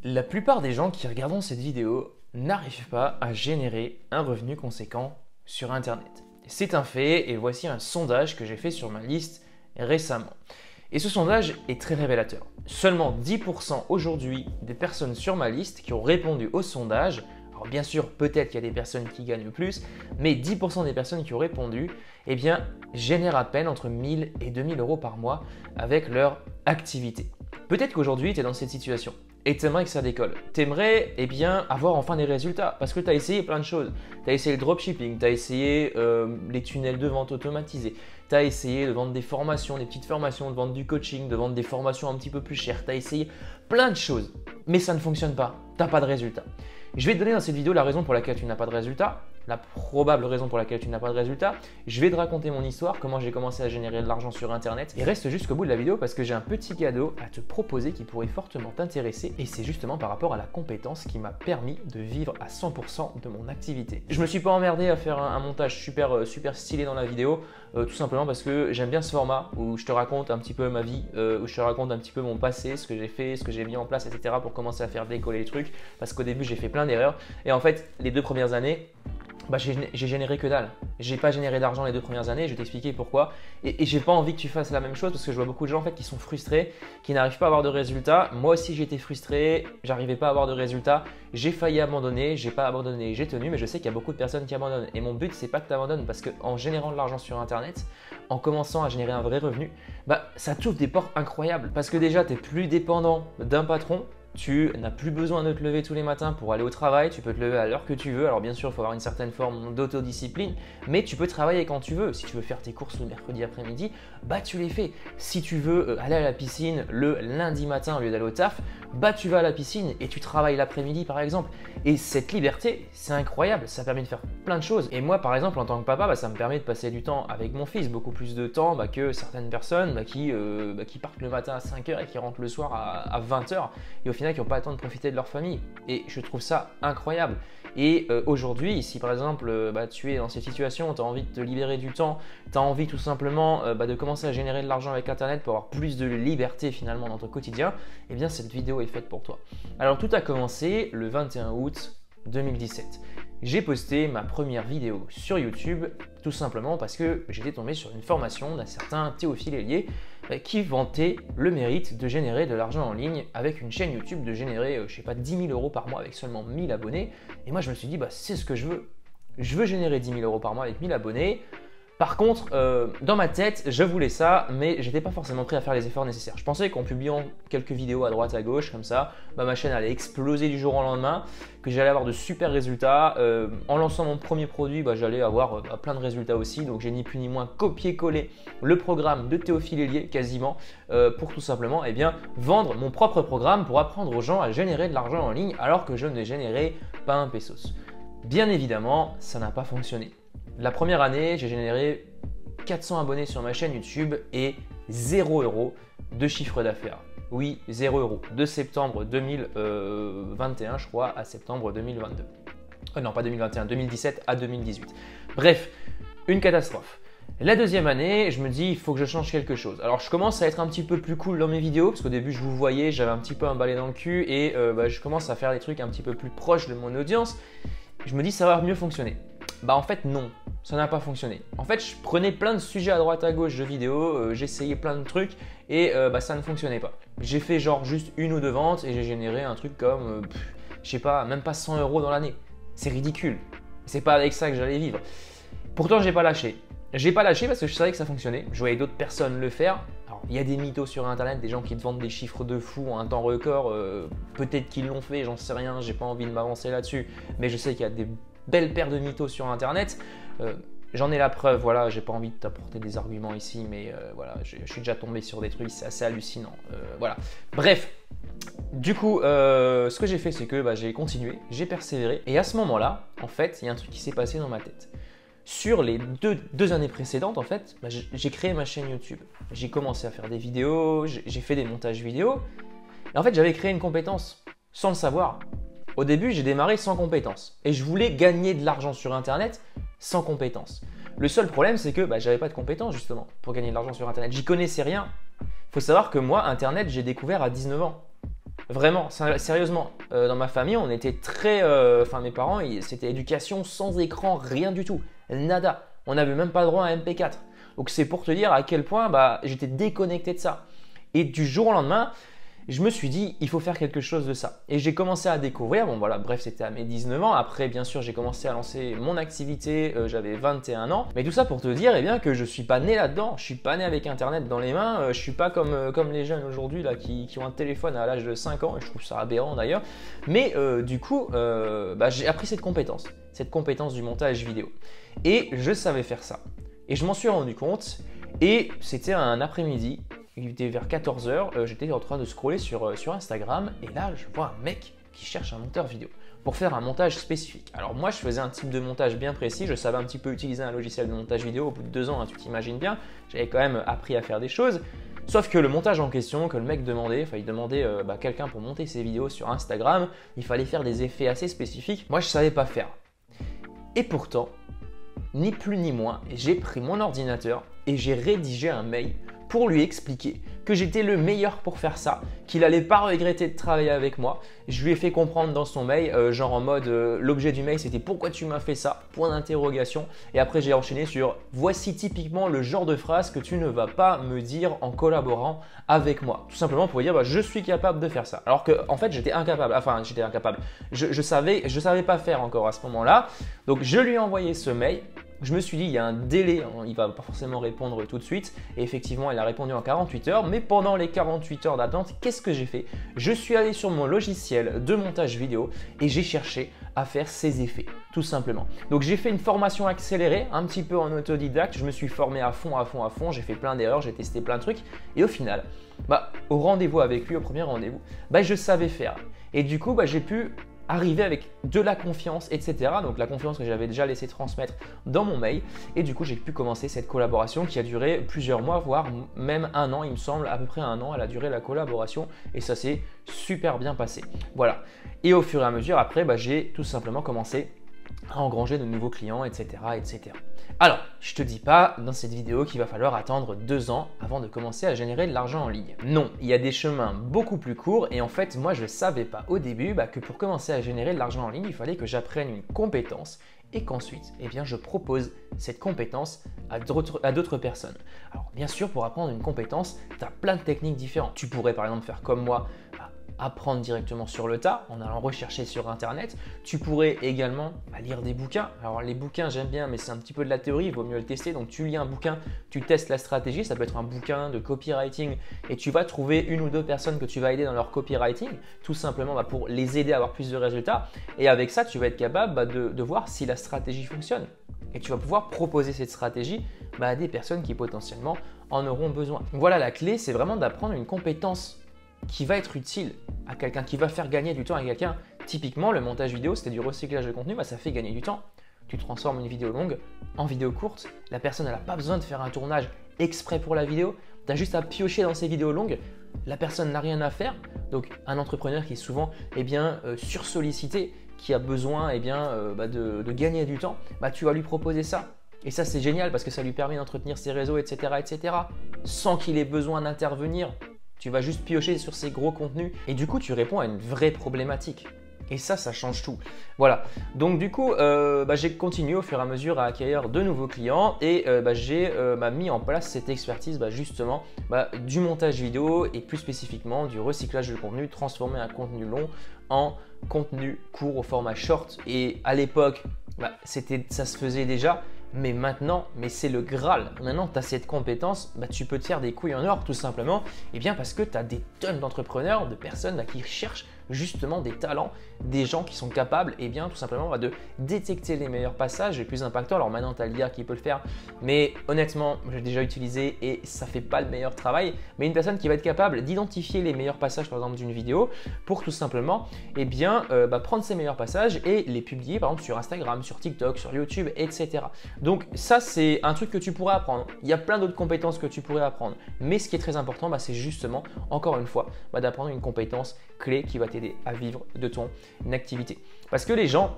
La plupart des gens qui regardent cette vidéo n'arrivent pas à générer un revenu conséquent sur Internet. C'est un fait et voici un sondage que j'ai fait sur ma liste récemment. Et ce sondage est très révélateur. Seulement 10% aujourd'hui des personnes sur ma liste qui ont répondu au sondage, alors bien sûr peut-être qu'il y a des personnes qui gagnent plus, mais 10% des personnes qui ont répondu, eh bien génèrent à peine entre 1000 et 2000 euros par mois avec leur activité. Peut-être qu'aujourd'hui tu es dans cette situation et tu aimerais que ça décolle. Tu aimerais avoir enfin des résultats parce que tu as essayé plein de choses. Tu as essayé le dropshipping, tu as essayé les tunnels de vente automatisés, tu as essayé de vendre des formations, des petites formations, de vendre du coaching, de vendre des formations un petit peu plus chères. Tu as essayé plein de choses, mais ça ne fonctionne pas. Tu n'as pas de résultats. Je vais te donner dans cette vidéo la raison pour laquelle tu n'as pas de résultats, la probable raison pour laquelle tu n'as pas de résultats. Je vais te raconter mon histoire, comment j'ai commencé à générer de l'argent sur Internet. Et reste jusqu'au bout de la vidéo parce que j'ai un petit cadeau à te proposer qui pourrait fortement t'intéresser. Et c'est justement par rapport à la compétence qui m'a permis de vivre à 100% de mon activité. Je me suis pas emmerdé à faire un montage super stylé dans la vidéo, tout simplement parce que j'aime bien ce format où je te raconte un petit peu ma vie, où je te raconte un petit peu mon passé, ce que j'ai fait, ce que j'ai mis en place, etc. pour commencer à faire décoller les trucs. Parce qu'au début, j'ai fait plein d'erreurs. Et en fait, les 2 premières années, j'ai généré que dalle. J'ai pas généré d'argent les 2 premières années, je vais t'expliquer pourquoi. Et j'ai pas envie que tu fasses la même chose parce que je vois beaucoup de gens en fait qui sont frustrés, qui n'arrivent pas à avoir de résultats. Moi aussi j'étais frustré, j'arrivais pas à avoir de résultats. J'ai failli abandonner, j'ai pas abandonné, j'ai tenu, mais je sais qu'il y a beaucoup de personnes qui abandonnent. Et mon but c'est pas que tu abandonnes parce qu'en générant de l'argent sur Internet, en commençant à générer un vrai revenu, ça t'ouvre des portes incroyables. Parce que déjà tu n'es plus dépendant d'un patron. Tu n'as plus besoin de te lever tous les matins pour aller au travail, tu peux te lever à l'heure que tu veux. Alors bien sûr, il faut avoir une certaine forme d'autodiscipline, mais tu peux travailler quand tu veux. Si tu veux faire tes courses le mercredi après-midi, tu les fais. Si tu veux aller à la piscine le lundi matin au lieu d'aller au taf, tu vas à la piscine et tu travailles l'après-midi par exemple. Et cette liberté, c'est incroyable, ça permet de faire plein de choses. Et moi par exemple en tant que papa, ça me permet de passer du temps avec mon fils, beaucoup plus de temps que certaines personnes qui partent le matin à 5h et qui rentrent le soir à 20h. Et au final qui n'ont pas le temps de profiter de leur famille. Et je trouve ça incroyable. Et aujourd'hui, si par exemple tu es dans cette situation, tu as envie de te libérer du temps, tu as envie tout simplement de commencer à générer de l'argent avec Internet pour avoir plus de liberté finalement dans ton quotidien, eh bien cette vidéo est faite pour toi. Alors tout a commencé le 21 août 2017. J'ai posté ma première vidéo sur YouTube tout simplement parce que j'étais tombé sur une formation d'un certain Théophile Hélier qui vantait le mérite de générer de l'argent en ligne avec une chaîne YouTube, de générer, 10 000 euros par mois avec seulement 1000 abonnés. Et moi, je me suis dit, c'est ce que je veux. Je veux générer 10 000 euros par mois avec 1000 abonnés. Par contre, dans ma tête, je voulais ça, mais j'étais pas forcément prêt à faire les efforts nécessaires. Je pensais qu'en publiant quelques vidéos à droite à gauche, comme ça, ma chaîne allait exploser du jour au lendemain, que j'allais avoir de super résultats. En lançant mon premier produit, j'allais avoir plein de résultats aussi. Donc j'ai ni plus ni moins copié-collé le programme de Théophile Hélier quasiment pour tout simplement vendre mon propre programme pour apprendre aux gens à générer de l'argent en ligne alors que je ne générais pas un pesos. Bien évidemment, ça n'a pas fonctionné. La première année, j'ai généré 400 abonnés sur ma chaîne YouTube et 0 € de chiffre d'affaires. Oui, 0 €. De septembre 2021, je crois, à septembre 2022. Non, pas 2021, 2017 à 2018. Bref, une catastrophe. La deuxième année, je me dis, il faut que je change quelque chose. Alors, je commence à être un petit peu plus cool dans mes vidéos, parce qu'au début, je vous voyais, j'avais un petit peu un balai dans le cul, et je commence à faire des trucs un petit peu plus proches de mon audience. Je me dis, ça va mieux fonctionner. En fait non, ça n'a pas fonctionné. En fait, je prenais plein de sujets à droite à gauche de vidéos, j'essayais plein de trucs et ça ne fonctionnait pas. J'ai fait genre juste 1 ou 2 ventes et j'ai généré un truc comme, même pas 100 € dans l'année. C'est ridicule. C'est pas avec ça que j'allais vivre. Pourtant, j'ai pas lâché. J'ai pas lâché parce que je savais que ça fonctionnait. Je voyais d'autres personnes le faire. Alors, il y a des mythos sur Internet, des gens qui te vendent des chiffres de fou en un temps record. Peut-être qu'ils l'ont fait, j'en sais rien. J'ai pas envie de m'avancer là-dessus. Mais je sais qu'il y a des belle paire de mythos sur Internet. J'en ai la preuve, voilà, j'ai pas envie de t'apporter des arguments ici, mais voilà, je suis déjà tombé sur des trucs, c'est assez hallucinant. Voilà. Bref, du coup, ce que j'ai fait, c'est que j'ai continué, j'ai persévéré, et à ce moment-là, en fait, il y a un truc qui s'est passé dans ma tête. Sur les deux années précédentes, en fait, j'ai créé ma chaîne YouTube. J'ai commencé à faire des vidéos, j'ai fait des montages vidéo, et en fait, j'avais créé une compétence sans le savoir. Au début, j'ai démarré sans compétences et je voulais gagner de l'argent sur Internet sans compétences. Le seul problème, c'est que j'avais pas de compétences justement pour gagner de l'argent sur Internet. J'y connaissais rien. Il faut savoir que moi, Internet, j'ai découvert à 19 ans. Vraiment, sérieusement, dans ma famille, on était très... Enfin, mes parents, c'était éducation sans écran, rien du tout. Nada. On n'avait même pas le droit à un MP4. Donc c'est pour te dire à quel point j'étais déconnecté de ça. Et du jour au lendemain, je me suis dit, il faut faire quelque chose de ça. Et j'ai commencé à découvrir, bon voilà, bref, c'était à mes 19 ans. Après, bien sûr, j'ai commencé à lancer mon activité, j'avais 21 ans. Mais tout ça pour te dire que je ne suis pas né là-dedans. Je ne suis pas né avec Internet dans les mains. Je ne suis pas comme les jeunes aujourd'hui là, qui ont un téléphone à l'âge de 5 ans. Et je trouve ça aberrant d'ailleurs. Mais du coup, j'ai appris cette compétence du montage vidéo. Et je savais faire ça. Et je m'en suis rendu compte. Et c'était un après-midi. Il était vers 14 h, j'étais en train de scroller sur Instagram et là je vois un mec qui cherche un monteur vidéo pour faire un montage spécifique. Alors moi je faisais un type de montage bien précis, je savais un petit peu utiliser un logiciel de montage vidéo au bout de 2 ans, hein, tu t'imagines bien, j'avais quand même appris à faire des choses. Sauf que le montage en question que le mec demandait, il demandait quelqu'un pour monter ses vidéos sur Instagram, il fallait faire des effets assez spécifiques, moi je ne savais pas faire. Et pourtant, ni plus ni moins, j'ai pris mon ordinateur et j'ai rédigé un mail pour lui expliquer que j'étais le meilleur pour faire ça, qu'il n'allait pas regretter de travailler avec moi. Je lui ai fait comprendre dans son mail, genre en mode, l'objet du mail c'était pourquoi tu m'as fait ça, point d'interrogation. Et après j'ai enchaîné sur voici typiquement le genre de phrase que tu ne vas pas me dire en collaborant avec moi. Tout simplement pour dire je suis capable de faire ça. Alors que en fait j'étais incapable, je savais pas faire encore à ce moment-là. Donc je lui ai envoyé ce mail. Je me suis dit, il y a un délai, hein, il ne va pas forcément répondre tout de suite. Et effectivement, il a répondu en 48 heures. Mais pendant les 48 heures d'attente, qu'est-ce que j'ai fait? Je suis allé sur mon logiciel de montage vidéo et j'ai cherché à faire ces effets, tout simplement. Donc j'ai fait une formation accélérée, un petit peu en autodidacte. Je me suis formé à fond. J'ai fait plein d'erreurs, j'ai testé plein de trucs. Et au final, au rendez-vous avec lui, au premier rendez-vous, je savais faire. Et du coup, j'ai pu arriver avec de la confiance, etc. Donc la confiance que j'avais déjà laissé transmettre dans mon mail. Et du coup, j'ai pu commencer cette collaboration qui a duré plusieurs mois, voire même un an, il me semble, à peu près un an, elle a duré la collaboration. Et ça s'est super bien passé. Voilà. Et au fur et à mesure, après, j'ai tout simplement commencé à engranger de nouveaux clients, etc., etc. Alors, je te dis pas dans cette vidéo qu'il va falloir attendre 2 ans avant de commencer à générer de l'argent en ligne. Non, il y a des chemins beaucoup plus courts et en fait, moi je ne savais pas au début que pour commencer à générer de l'argent en ligne, il fallait que j'apprenne une compétence et qu'ensuite, je propose cette compétence à d'autres personnes. Alors, bien sûr, pour apprendre une compétence, tu as plein de techniques différentes. Tu pourrais par exemple faire comme moi, apprendre directement sur le tas en allant rechercher sur internet. Tu pourrais également lire des bouquins. Alors les bouquins j'aime bien mais c'est un petit peu de la théorie, il vaut mieux le tester. Donc tu lis un bouquin, tu testes la stratégie, ça peut être un bouquin de copywriting et tu vas trouver 1 ou 2 personnes que tu vas aider dans leur copywriting, tout simplement pour les aider à avoir plus de résultats. Et avec ça tu vas être capable de voir si la stratégie fonctionne. Et tu vas pouvoir proposer cette stratégie à des personnes qui potentiellement en auront besoin. Donc voilà, la clé c'est vraiment d'apprendre une compétence qui va être utile à quelqu'un, qui va faire gagner du temps à quelqu'un. Typiquement, le montage vidéo, c'était du recyclage de contenu, ça fait gagner du temps. Tu transformes une vidéo longue en vidéo courte. La personne n'a pas besoin de faire un tournage exprès pour la vidéo. Tu as juste à piocher dans ces vidéos longues. La personne n'a rien à faire. Donc, un entrepreneur qui est souvent sursollicité, qui a besoin de gagner du temps, tu vas lui proposer ça. Et ça, c'est génial parce que ça lui permet d'entretenir ses réseaux, etc., sans qu'il ait besoin d'intervenir. Tu vas juste piocher sur ces gros contenus et du coup, tu réponds à une vraie problématique. Et ça change tout. Voilà. Donc du coup, j'ai continué au fur et à mesure à acquérir de nouveaux clients et j'ai mis en place cette expertise justement du montage vidéo et plus spécifiquement du recyclage de contenu, transformer un contenu long en contenu court au format short. Et à l'époque, ça se faisait déjà. Mais maintenant, c'est le Graal. Maintenant, tu as cette compétence, tu peux te faire des couilles en or tout simplement. Et bien parce que tu as des tonnes d'entrepreneurs, de personnes qui cherchent justement des talents, des gens qui sont capables tout simplement de détecter les meilleurs passages les plus impactants. Alors maintenant, tu as l'IA qui peut le faire, mais honnêtement, j'ai déjà utilisé et ça ne fait pas le meilleur travail. Mais une personne qui va être capable d'identifier les meilleurs passages par exemple d'une vidéo pour tout simplement prendre ces meilleurs passages et les publier par exemple sur Instagram, sur TikTok, sur YouTube, etc. Donc ça, c'est un truc que tu pourrais apprendre. Il y a plein d'autres compétences que tu pourrais apprendre. Mais ce qui est très important, c'est justement, encore une fois, d'apprendre une compétence clé qui va t'aider à vivre de ton activité. Parce que les gens,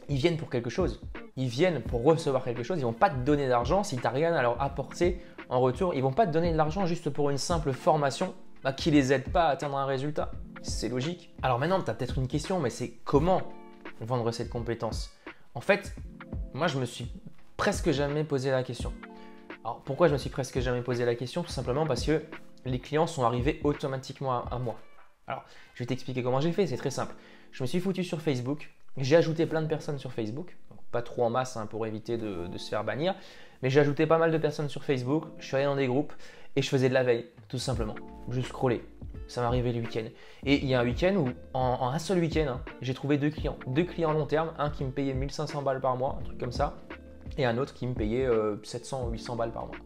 ils viennent pour quelque chose. Ils viennent pour recevoir quelque chose. Ils ne vont pas te donner d'argent si tu n'as rien à leur apporter en retour. Ils ne vont pas te donner de l'argent juste pour une simple formation qui ne les aide pas à atteindre un résultat. c'est logique. Alors maintenant, tu as peut-être une question, mais c'est comment vendre cette compétence? En fait, moi, je me suis presque jamais posé la question. Alors pourquoi je me suis presque jamais posé la question? Tout simplement parce que les clients sont arrivés automatiquement à moi. Alors, je vais t'expliquer comment j'ai fait, c'est très simple. Je me suis foutu sur Facebook, j'ai ajouté plein de personnes sur Facebook, donc pas trop en masse hein, pour éviter de se faire bannir, mais j'ai ajouté pas mal de personnes sur Facebook, je suis allé dans des groupes et je faisais de la veille, tout simplement. Je scrollais, ça m'arrivait le week-end. Et il y a un week-end où, en un seul week-end, hein, j'ai trouvé deux clients long terme, un qui me payait 1500 balles par mois, un truc comme ça, et un autre qui me payait 700 ou 800 balles par mois,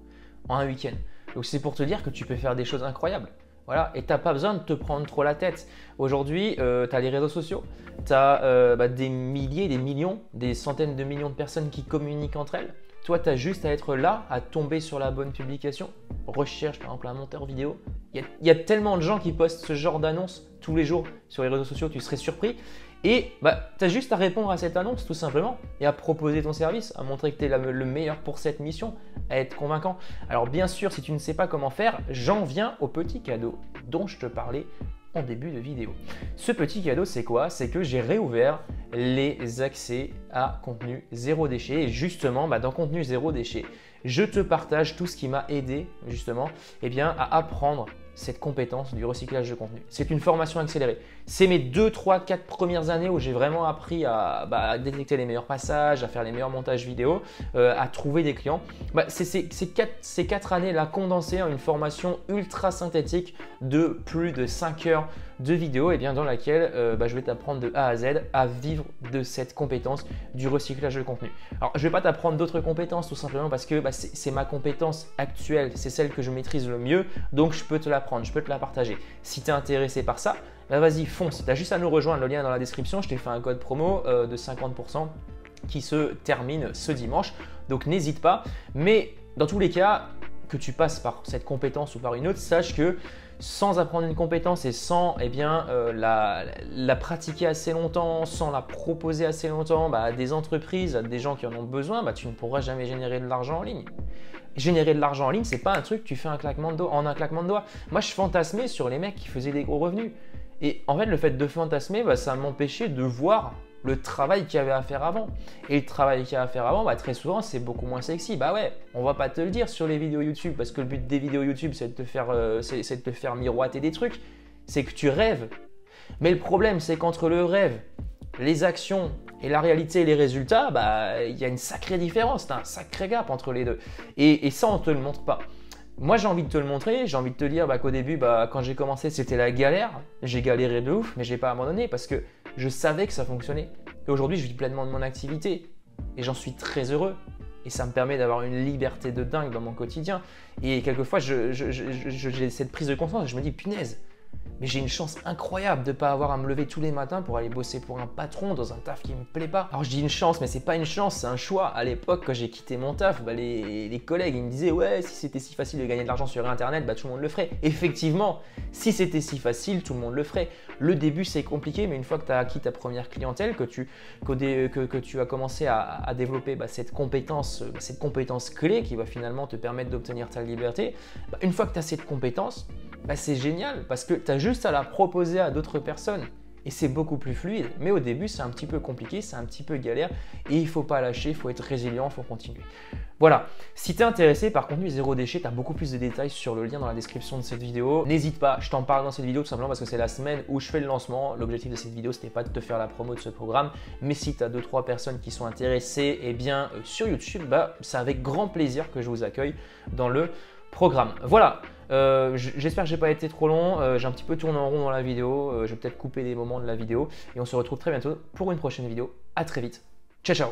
en un week-end. Donc c'est pour te dire que tu peux faire des choses incroyables. Voilà, et tu n'as pas besoin de te prendre trop la tête. Aujourd'hui, tu as les réseaux sociaux, tu as des milliers, des millions, des centaines de millions de personnes qui communiquent entre elles. Toi, tu as juste à être là, à tomber sur la bonne publication. Recherche par exemple un monteur vidéo. Il y a tellement de gens qui postent ce genre d'annonces tous les jours sur les réseaux sociaux, tu serais surpris. Et tu as juste à répondre à cette annonce tout simplement et à proposer ton service, à montrer que tu es le meilleur pour cette mission, à être convaincant. Alors bien sûr, si tu ne sais pas comment faire, j'en viens au petit cadeau dont je te parlais en début de vidéo. Ce petit cadeau, c'est quoi? C'est que j'ai réouvert les accès à contenu zéro déchet. Et justement, dans contenu zéro déchet, je te partage tout ce qui m'a aidé justement à apprendre cette compétence du recyclage de contenu. C'est une formation accélérée. C'est mes 2, 3, 4 premières années où j'ai vraiment appris à détecter les meilleurs passages, à faire les meilleurs montages vidéo, à trouver des clients. Ces 4 années-là condensées en une formation ultra synthétique de plus de 5 heures de vidéo dans laquelle je vais t'apprendre de A à Z à vivre de cette compétence du recyclage de contenu. Alors, je ne vais pas t'apprendre d'autres compétences tout simplement parce que c'est ma compétence actuelle, c'est celle que je maîtrise le mieux, donc je peux te l'apprendre, je peux te la partager. Si tu es intéressé par ça, vas-y, fonce. Tu as juste à nous rejoindre, le lien est dans la description. Je t'ai fait un code promo de 50% qui se termine ce dimanche, donc n'hésite pas. Mais dans tous les cas, que tu passes par cette compétence ou par une autre, sache que sans apprendre une compétence et sans la pratiquer assez longtemps, sans la proposer assez longtemps à des entreprises, à des gens qui en ont besoin, tu ne pourras jamais générer de l'argent en ligne. Générer de l'argent en ligne, c'est pas un truc que tu fais en un claquement de doigts. Moi, je fantasmais sur les mecs qui faisaient des gros revenus. Et en fait, le fait de fantasmer, ça m'empêchait de voir le travail qu'il y avait à faire avant. Et le travail qu'il y a à faire avant, très souvent, c'est beaucoup moins sexy. Ouais, on va pas te le dire sur les vidéos YouTube, parce que le but des vidéos YouTube, c'est de te faire miroiter des trucs. C'est que tu rêves. Mais le problème, c'est qu'entre le rêve, les actions et la réalité et les résultats, il y a une sacrée différence, tu as un sacré gap entre les deux. Et ça, on ne te le montre pas. Moi, j'ai envie de te le montrer, j'ai envie de te dire qu'au début, quand j'ai commencé, c'était la galère. J'ai galéré de ouf, mais je n'ai pas abandonné parce que je savais que ça fonctionnait. Et aujourd'hui, je vis pleinement de mon activité et j'en suis très heureux. Et ça me permet d'avoir une liberté de dingue dans mon quotidien. Et quelquefois, j'ai cette prise de conscience et je me dis, punaise, mais j'ai une chance incroyable de ne pas avoir à me lever tous les matins pour aller bosser pour un patron dans un taf qui ne me plaît pas. Alors je dis une chance, mais c'est pas une chance, c'est un choix. À l'époque, quand j'ai quitté mon taf, les collègues ils me disaient ouais, si c'était si facile de gagner de l'argent sur Internet, tout le monde le ferait. Effectivement, si c'était si facile, tout le monde le ferait. Le début c'est compliqué, mais une fois que tu as acquis ta première clientèle, que tu as commencé à développer cette compétence clé qui va finalement te permettre d'obtenir ta liberté, une fois que tu as cette compétence, c'est génial parce que tu as juste à la proposer à d'autres personnes et c'est beaucoup plus fluide. Mais au début, c'est un petit peu compliqué, c'est un petit peu galère et il ne faut pas lâcher, il faut être résilient, il faut continuer. Voilà, si tu es intéressé par contenu zéro déchet, tu as beaucoup plus de détails sur le lien dans la description de cette vidéo. N'hésite pas, je t'en parle dans cette vidéo tout simplement parce que c'est la semaine où je fais le lancement. L'objectif de cette vidéo, ce n'était pas de te faire la promo de ce programme, mais si tu as 2-3 personnes qui sont intéressées, sur YouTube, c'est avec grand plaisir que je vous accueille dans le programme. Voilà. J'espère que j'ai pas été trop long, j'ai un petit peu tourné en rond dans la vidéo, je vais peut-être couper des moments de la vidéo et on se retrouve très bientôt pour une prochaine vidéo. À très vite, ciao ciao.